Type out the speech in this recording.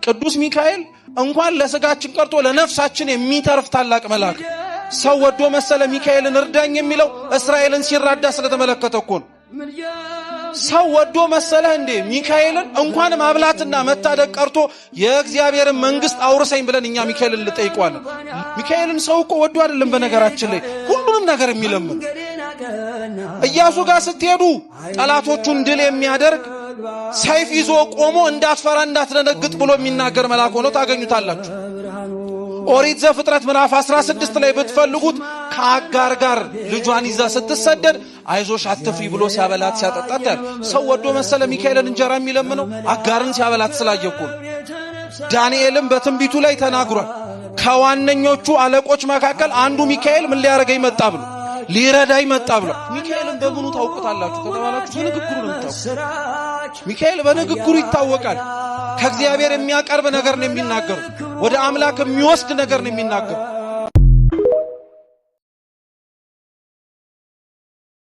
ቅዱስ ሚካኤል እንኳን ለስጋችን ቀርቶ ለነፍሳችን የሚተርፍ ታላቅ መልአክ ሰው ወዶ መሰለ ሚካኤልን እርዳኝ የሚለው እስራኤልን ሲራዳ ስለተመለከተ እኮ ነው። ሰው ወዶ መሰለ እንዴ ሚካኤልን እንኳን ማብላትና መታደግ ቀርቶ የእግዚአብሔርን መንግስት አውርሰኝ ብለን እኛ ሚካኤልን ልጠይቀዋለን። ሚካኤልን ሰው እኮ ወዶ አይደለም በነገራችን ላይ ሁሉንም ነገር የሚለምን። ኢያሱ ጋር ስትሄዱ ጠላቶቹን ድል የሚያደርግ ሰይፍ ይዞ ቆሞ እንዳትፈራ እንዳትደነግጥ ብሎ የሚናገር መልአክ ሆኖ ታገኙታላችሁ። ኦሪት ዘፍጥረት ምዕራፍ 16 ላይ ብትፈልጉት ከአጋር ጋር ልጇን ይዛ ስትሰደድ አይዞሽ አትፍሪ ብሎ ሲያበላት ሲያጠጣት ሰው ወዶ መሰለ ሚካኤልን እንጀራ የሚለምነው አጋርን ሲያበላት ስላየኩ። ዳንኤልም በትንቢቱ ላይ ተናግሯል። ከዋነኞቹ አለቆች መካከል አንዱ ሚካኤል ምን ሊያረጋይ መጣ ብሎ ሊረዳይ መጣ ብሎ። ሚካኤልን በምኑ ታውቁታላችሁ ከተባላችሁ በንግግሩ ነው የምታውቁት። ሚካኤል በንግግሩ ይታወቃል። ከእግዚአብሔር የሚያቀርብ ነገር ነው የሚናገረው። ወደ አምላክ የሚወስድ ነገር ነው የሚናገረው።